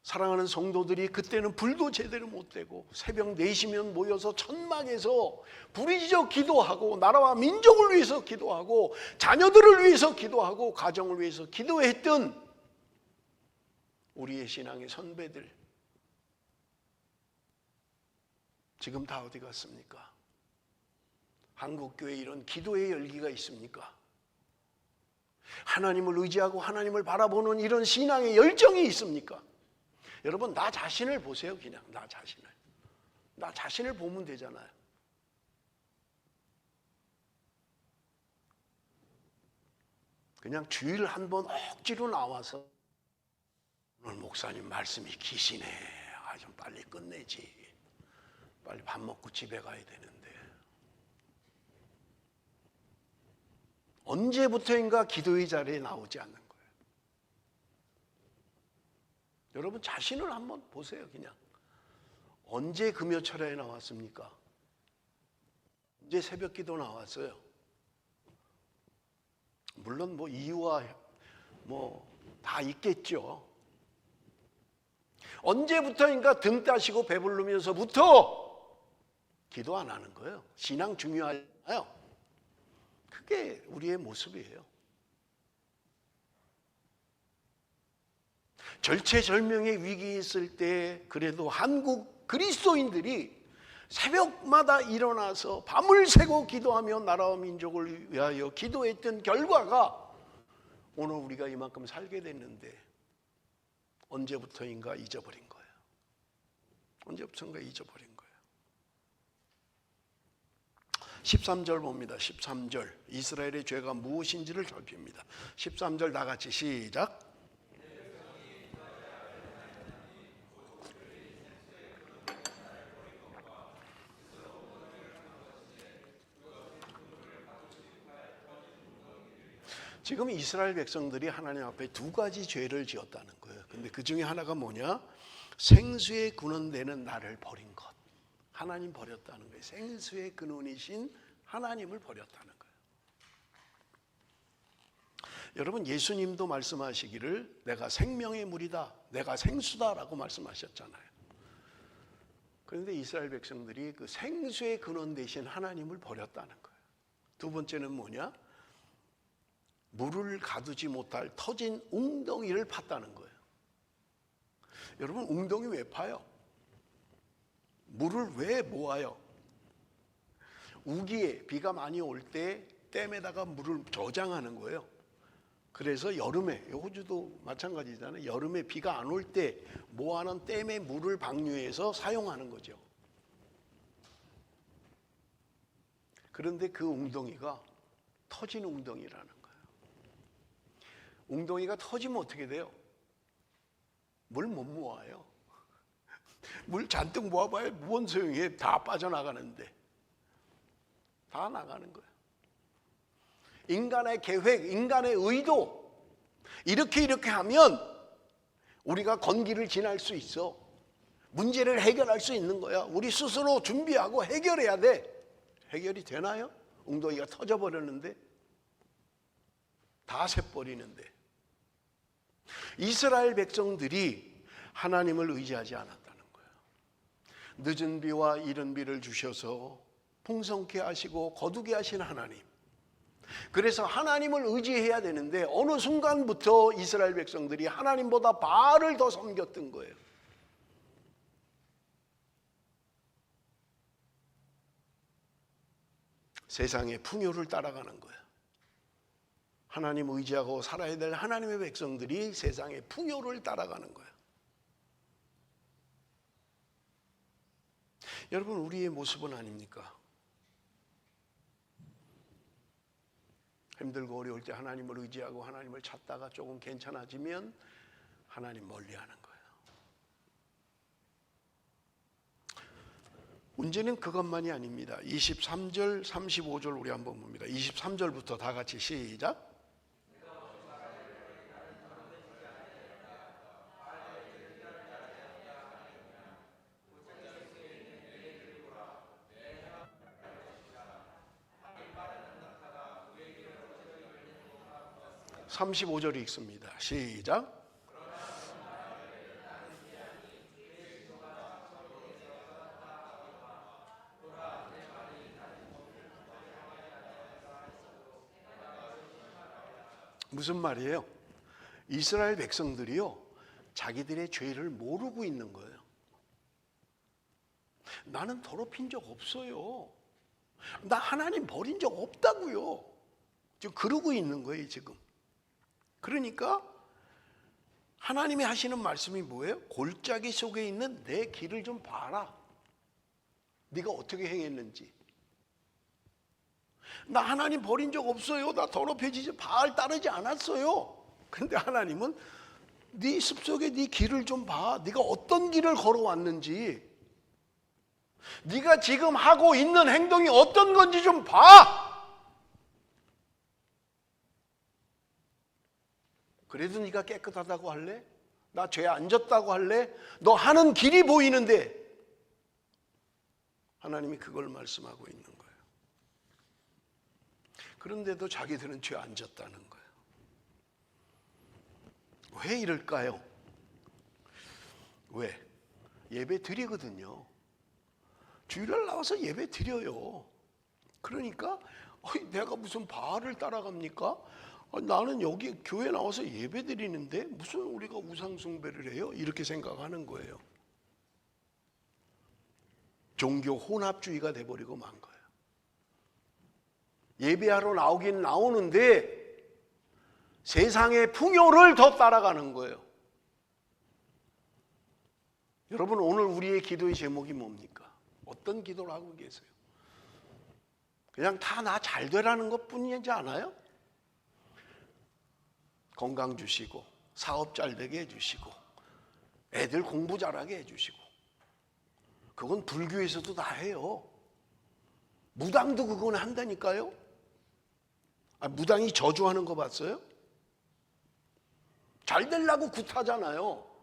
사랑하는 성도들이 그때는 불도 제대로 못 되고 새벽 4시면 모여서 천막에서 부르짖어 기도하고 나라와 민족을 위해서 기도하고 자녀들을 위해서 기도하고 가정을 위해서 기도했던 우리의 신앙의 선배들, 지금 다 어디 갔습니까? 한국교회에 이런 기도의 열기가 있습니까? 하나님을 의지하고 하나님을 바라보는 이런 신앙의 열정이 있습니까? 여러분, 나 자신을 보세요. 그냥 나 자신을 보면 되잖아요. 그냥 주일 한 번 억지로 나와서 오늘 목사님 말씀이 기시네, 좀 빨리 끝내지, 빨리 밥 먹고 집에 가야 되는데, 언제부터인가 기도의 자리에 나오지 않는 거예요. 여러분 자신을 한번 보세요. 그냥 언제 금요철야에 나왔습니까? 언제 새벽기도 나왔어요? 물론 뭐 이유와 뭐 다 있겠죠. 언제부터인가 등 따시고 배부르면서부터 기도 안 하는 거예요. 신앙 중요하잖아요. 그게 우리의 모습이에요. 절체절명의 위기에 있을 때 그래도 한국 그리스도인들이 새벽마다 일어나서 밤을 새고 기도하며 나라와 민족을 위하여 기도했던 결과가 오늘 우리가 이만큼 살게 됐는데 언제부터인가 잊어버린 거예요. 언제부터인가 잊어버린 거예요. 13절 봅니다. 13절 이스라엘의 죄가 무엇인지를 살핍니다. 13절 다 같이 시작. 지금 이스라엘 백성들이 하나님 앞에 두 가지 죄를 지었다는 거예요. 근데 그 중에 하나가 뭐냐? 생수의 근원되는 나를 버린 것. 하나님 버렸다는 거예요. 생수의 근원이신 하나님을 버렸다는 거예요. 여러분, 예수님도 말씀하시기를 내가 생명의 물이다, 내가 생수다라고 말씀하셨잖아요. 그런데 이스라엘 백성들이 그 생수의 근원 되신 하나님을 버렸다는 거예요. 두 번째는 뭐냐? 물을 가두지 못할 터진 웅덩이를 팠다는 거예요. 여러분, 웅덩이 왜 파요? 물을 왜 모아요? 우기에 비가 많이 올 때 댐에다가 물을 저장하는 거예요. 그래서 여름에, 호주도 마찬가지잖아요. 여름에 비가 안 올 때 모아놓은 댐의 물을 방류해서 사용하는 거죠. 그런데 그 웅덩이가 터진 웅덩이라는 거예요. 웅덩이가 터지면 어떻게 돼요? 물 못 모아요. 물 잔뜩 모아봐야 무슨 소용이에요? 다 빠져나가는데. 다 나가는 거예요. 인간의 계획, 인간의 의도, 이렇게 하면 우리가 건기를 지날 수 있어. 문제를 해결할 수 있는 거야. 우리 스스로 준비하고 해결해야 돼. 해결이 되나요? 웅덩이가 터져버렸는데, 다 새버리는데. 이스라엘 백성들이 하나님을 의지하지 않았다는 거예요. 늦은 비와 이른 비를 주셔서 풍성케 하시고 거두게 하신 하나님. 그래서 하나님을 의지해야 되는데 어느 순간부터 이스라엘 백성들이 하나님보다 바알을 더 섬겼던 거예요. 세상의 풍요를 따라가는 거예요. 하나님 의지하고 살아야 될 하나님의 백성들이 세상의 풍요를 따라가는 거예요. 여러분, 우리의 모습은 아닙니까? 힘들고 어려울 때 하나님을 의지하고 하나님을 찾다가 조금 괜찮아지면 하나님 멀리하는 거예요. 문제는 그것만이 아닙니다. 23절, 35절 우리 한번 봅니다. 23절부터 다 같이 시작. (35절이) 읽습니다. 시작. 무슨 말이에요? 이스라엘 백성들이요, 자기들의 죄를 모르고 있는 거예요. 나는 더럽힌 적 없어요. 나 하나님 버린 적 없다고요. 지금 그러고 있는 거예요, 지금. 그러니까 하나님이 하시는 말씀이 뭐예요? 골짜기 속에 있는 내 길을 좀 봐라. 네가 어떻게 행했는지. 나 하나님 버린 적 없어요. 나 더럽혀지지, 바알 따르지 않았어요. 그런데 하나님은 네 습속에 네 길을 좀 봐. 네가 어떤 길을 걸어왔는지, 네가 지금 하고 있는 행동이 어떤 건지 좀 봐. 그래도 네가 깨끗하다고 할래? 나 죄 안 졌다고 할래? 너 하는 길이 보이는데. 하나님이 그걸 말씀하고 있는 거예요. 그런데도 자기들은 죄 안 졌다는 거예요. 왜 이럴까요? 왜? 예배 드리거든요. 주일날 나와서 예배 드려요. 그러니까 내가 무슨 바알을 따라갑니까? 나는 여기 교회 나와서 예배 드리는데 무슨 우리가 우상 숭배를 해요? 이렇게 생각하는 거예요. 종교 혼합주의가 돼버리고 만 거예요. 예배하러 나오긴 나오는데 세상의 풍요를 더 따라가는 거예요. 여러분, 오늘 우리의 기도의 제목이 뭡니까? 어떤 기도를 하고 계세요? 그냥 다 나 잘 되라는 것 뿐이지 않아요? 건강 주시고, 사업 잘 되게 해주시고, 애들 공부 잘하게 해주시고. 그건 불교에서도 다 해요. 무당도 그건 한다니까요. 무당이 저주하는 거 봤어요? 잘 되려고 굿하잖아요.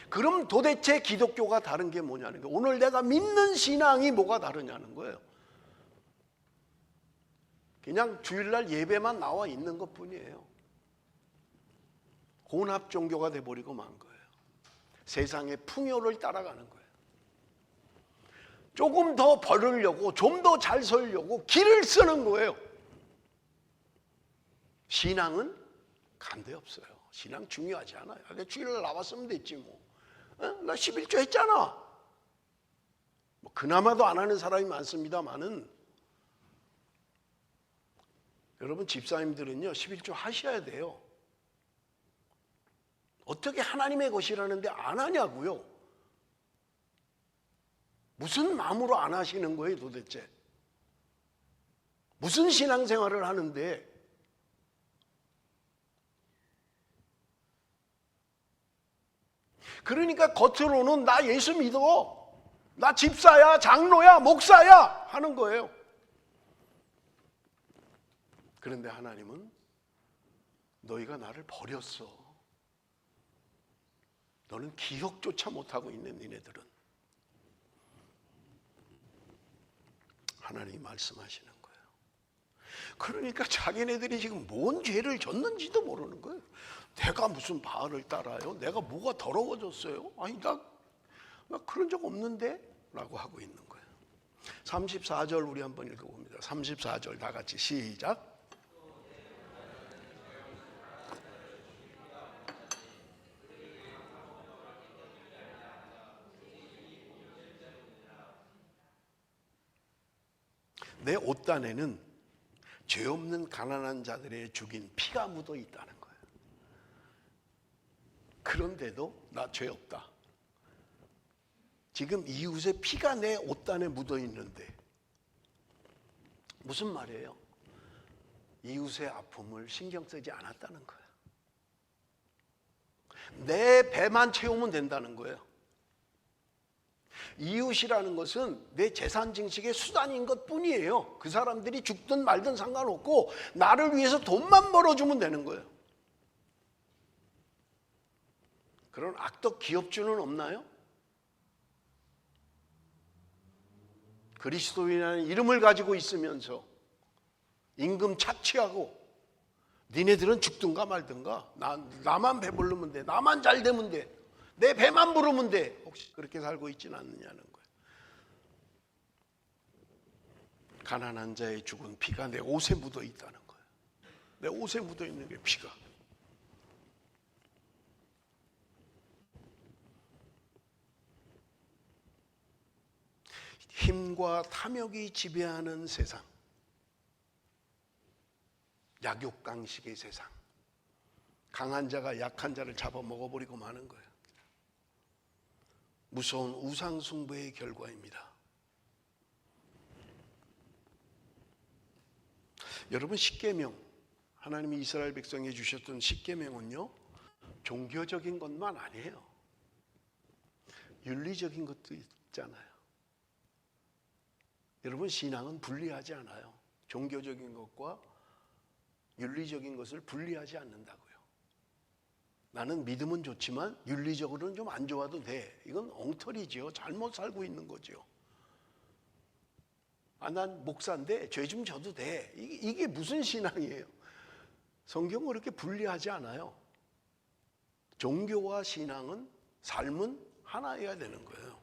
그럼 도대체 기독교가 다른 게 뭐냐는 거예요. 오늘 내가 믿는 신앙이 뭐가 다르냐는 거예요. 그냥 주일날 예배만 나와 있는 것 뿐이에요. 혼합 종교가 돼버리고 만 거예요. 세상의 풍요를 따라가는 거예요. 조금 더 벌으려고, 좀 더 잘 살려고 길을 쓰는 거예요. 신앙은 간대 없어요. 신앙 중요하지 않아요. 내가 주일날 나왔으면 됐지 뭐. 나 11조 했잖아. 뭐 그나마도 안 하는 사람이 많습니다만은, 여러분 집사님들은요 11조 하셔야 돼요. 어떻게 하나님의 것이라는데 안 하냐고요. 무슨 마음으로 안 하시는 거예요 도대체? 무슨 신앙생활을 하는데? 그러니까 겉으로는 나 예수 믿어, 나 집사야, 장로야, 목사야 하는 거예요. 그런데 하나님은 너희가 나를 버렸어. 너는 기억조차 못하고 있는 니네들은. 하나님이 말씀하시는 거예요. 그러니까 자기네들이 지금 뭔 죄를 졌는지도 모르는 거예요. 내가 무슨 바알을 따라요? 내가 뭐가 더러워졌어요? 아니 나 그런 적 없는데? 라고 하고 있는 거예요. 34절 우리 한번 읽어봅니다. 34절 다 같이 시작. 내 옷단에는 죄 없는 가난한 자들의 죽인 피가 묻어 있다는 거예요. 그런데도 나 죄 없다. 지금 이웃의 피가 내 옷단에 묻어 있는데 무슨 말이에요? 이웃의 아픔을 신경 쓰지 않았다는 거예요. 내 배만 채우면 된다는 거예요. 이웃이라는 것은 내 재산 증식의 수단인 것 뿐이에요. 그 사람들이 죽든 말든 상관없고 나를 위해서 돈만 벌어주면 되는 거예요. 그런 악덕 기업주는 없나요? 그리스도인이라는 이름을 가지고 있으면서 임금 착취하고 니네들은 죽든가 말든가 나만 배부르면 돼, 나만 잘 되면 돼, 내 배만 부르면 돼. 혹시 그렇게 살고 있지는 않느냐는 거예요. 가난한 자의 죽은 피가 내 옷에 묻어 있다는 거예요. 내 옷에 묻어 있는 게 피가. 힘과 탐욕이 지배하는 세상, 약육강식의 세상, 강한 자가 약한 자를 잡아먹어버리고 마는 거예요. 무서운 우상숭배의 결과입니다. 여러분, 십계명, 하나님이 이스라엘 백성에 주셨던 십계명은요 종교적인 것만 아니에요. 윤리적인 것도 있잖아요. 여러분, 신앙은 분리하지 않아요. 종교적인 것과 윤리적인 것을 분리하지 않는다고요. 나는 믿음은 좋지만 윤리적으로는 좀 안 좋아도 돼. 이건 엉터리지요. 잘못 살고 있는 거죠. 난 목사인데 죄 좀 져도 돼. 이게 무슨 신앙이에요? 성경은 그렇게 분리하지 않아요. 종교와 신앙은, 삶은 하나여야 되는 거예요.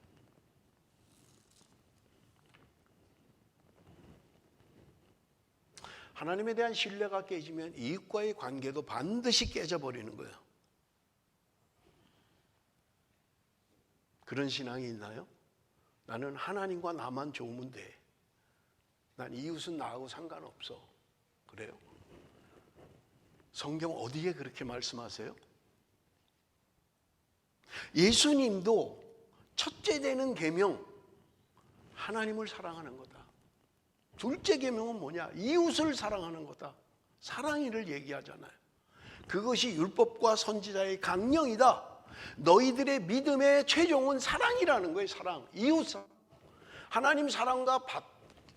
하나님에 대한 신뢰가 깨지면 이웃과의 관계도 반드시 깨져버리는 거예요. 그런 신앙이 있나요? 나는 하나님과 나만 좋으면 돼. 난 이웃은 나하고 상관없어. 그래요? 성경 어디에 그렇게 말씀하세요? 예수님도 첫째 되는 계명, 하나님을 사랑하는 거다. 둘째 계명은 뭐냐? 이웃을 사랑하는 거다. 사랑이를 얘기하잖아요. 그것이 율법과 선지자의 강령이다. 너희들의 믿음의 최종은 사랑이라는 거예요. 사랑, 이웃 사랑. 하나님 사랑과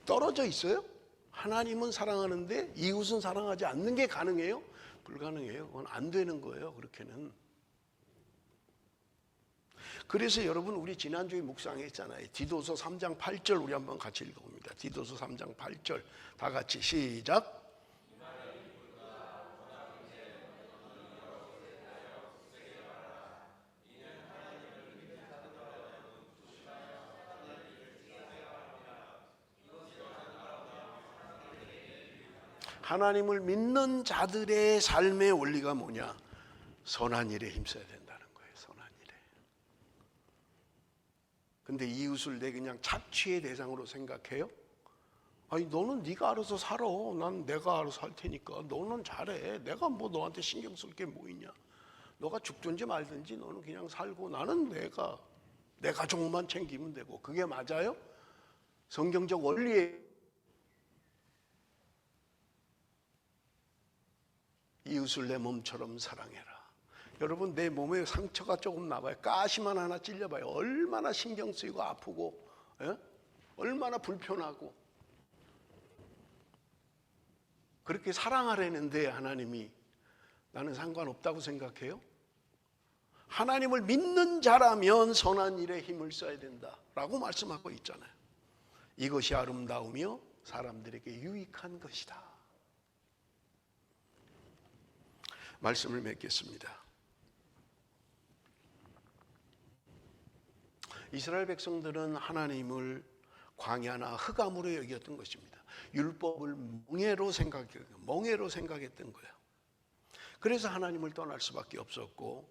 떨어져 있어요? 하나님은 사랑하는데 이웃은 사랑하지 않는 게 가능해요? 불가능해요. 그건 안 되는 거예요. 그렇게는. 그래서 여러분, 우리 지난주에 묵상했잖아요. 디도서 3장 8절 우리 한번 같이 읽어봅니다. 디도서 3장 8절 다 같이 시작. 하나님을 믿는 자들의 삶의 원리가 뭐냐? 선한 일에 힘써야 된다는 거예요. 선한 일에. 근데 이웃을 내 그냥 착취의 대상으로 생각해요? 아니, 너는 네가 알아서 살아. 난 내가 알아서 할 테니까. 너는 잘해. 내가 뭐 너한테 신경 쓸 게 뭐 있냐? 너가 죽든지 말든지 너는 그냥 살고 나는 내 가족만 챙기면 되고. 그게 맞아요? 성경적 원리에 이웃을 내 몸처럼 사랑해라. 여러분, 내 몸에 상처가 조금 나봐요. 가시만 하나 찔려봐요. 얼마나 신경 쓰이고 아프고, 얼마나 불편하고. 그렇게 사랑하려는데 하나님이 나는 상관없다고 생각해요? 하나님을 믿는 자라면 선한 일에 힘을 써야 된다라고 말씀하고 있잖아요. 이것이 아름다우며 사람들에게 유익한 것이다. 말씀을 맺겠습니다. 이스라엘 백성들은 하나님을 광야나 흑암으로 여겼던 것입니다. 율법을 멍해로 생각했던 거예요. 그래서 하나님을 떠날 수밖에 없었고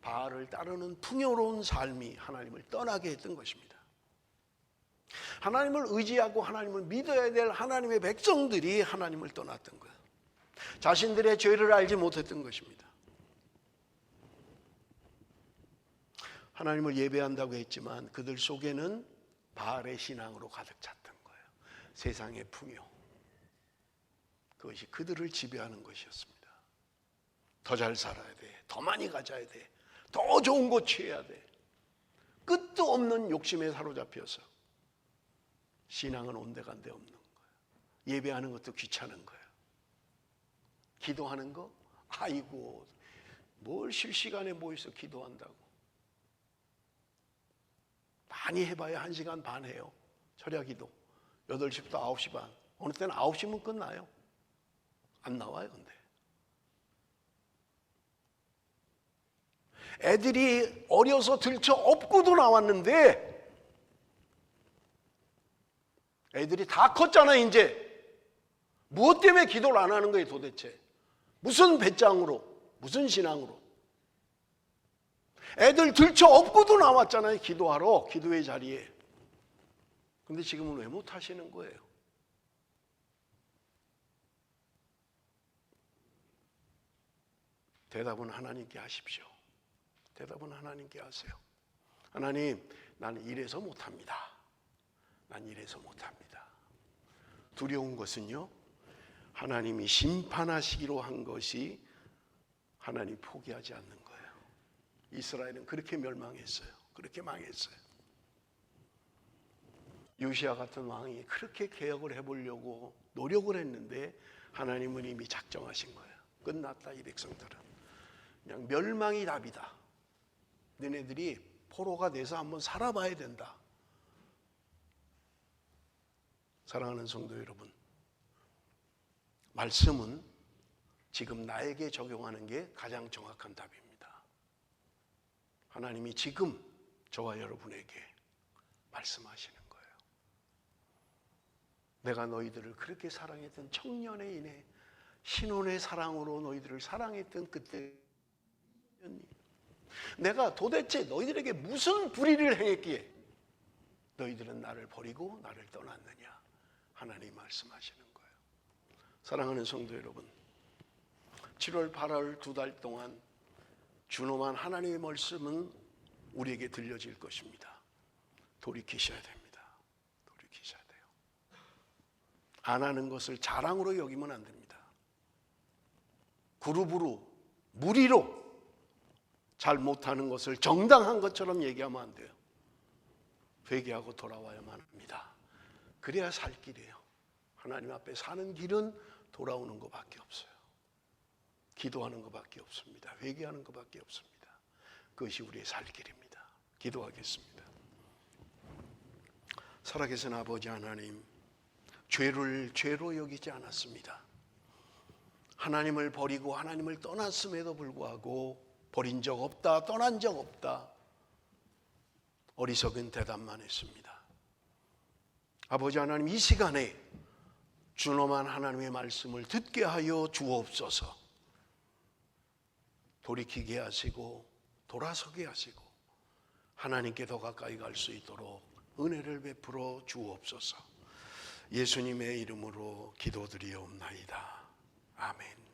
바알을 따르는 풍요로운 삶이 하나님을 떠나게 했던 것입니다. 하나님을 의지하고 하나님을 믿어야 될 하나님의 백성들이 하나님을 떠났던 거예요. 자신들의 죄를 알지 못했던 것입니다. 하나님을 예배한다고 했지만 그들 속에는 바알의 신앙으로 가득 찼던 거예요. 세상의 풍요, 그것이 그들을 지배하는 것이었습니다. 더 잘 살아야 돼, 더 많이 가져야 돼, 더 좋은 거 취해야 돼. 끝도 없는 욕심에 사로잡혀서 신앙은 온데간데 없는 거예요. 예배하는 것도 귀찮은 거예요. 기도하는 거? 아이고, 뭘 실시간에 모여서 기도한다고. 많이 해봐야 1시간 반 해요. 철야기도 8시부터 9시 반. 어느 때는 9시면 끝나요. 안 나와요. 근데 애들이 어려서 들쳐 업고도 나왔는데 애들이 다 컸잖아. 이제 무엇 때문에 기도를 안 하는 거예요 도대체? 무슨 배짱으로, 무슨 신앙으로? 애들 들쳐 업고도 나왔잖아요. 기도하러, 기도의 자리에. 근데 지금은 왜 못 하시는 거예요? 대답은 하나님께 하십시오. 대답은 하나님께 하세요. 하나님, 나는 이래서 못합니다. 난 이래서 못합니다. 두려운 것은요, 하나님이 심판하시기로 한 것이 하나님 포기하지 않는 거예요. 이스라엘은 그렇게 멸망했어요. 그렇게 망했어요. 요시야 같은 왕이 그렇게 개혁을 해보려고 노력을 했는데 하나님은 이미 작정하신 거예요. 끝났다. 이 백성들은 그냥 멸망이 답이다. 너네들이 포로가 돼서 한번 살아봐야 된다. 사랑하는 성도 여러분, 말씀은 지금 나에게 적용하는 게 가장 정확한 답입니다. 하나님이 지금 저와 여러분에게 말씀하시는 거예요. 내가 너희들을 그렇게 사랑했던 청년의 인해 신혼의 사랑으로 너희들을 사랑했던 그때 내가 도대체 너희들에게 무슨 불의를 행했기에 너희들은 나를 버리고 나를 떠났느냐? 하나님이 말씀하시는 거예요. 사랑하는 성도 여러분, 7월 8월 2달 동안 준엄한 하나님의 말씀은 우리에게 들려질 것입니다. 돌이키셔야 됩니다. 안 하는 것을 자랑으로 여기면 안 됩니다. 그룹으로, 무리로 잘 못하는 것을 정당한 것처럼 얘기하면 안 돼요. 회개하고 돌아와야만 합니다. 그래야 살 길이에요. 하나님 앞에 사는 길은 돌아오는 것밖에 없어요. 기도하는 것밖에 없습니다. 회개하는 것밖에 없습니다. 그것이 우리의 살 길입니다. 기도하겠습니다. 살아계신 아버지 하나님, 죄를 죄로 여기지 않았습니다. 하나님을 버리고 하나님을 떠났음에도 불구하고 버린 적 없다, 떠난 적 없다, 어리석은 대답만 했습니다. 아버지 하나님, 이 시간에 준엄한 하나님의 말씀을 듣게 하여 주옵소서. 돌이키게 하시고 돌아서게 하시고 하나님께 더 가까이 갈 수 있도록 은혜를 베풀어 주옵소서. 예수님의 이름으로 기도드리옵나이다. 아멘.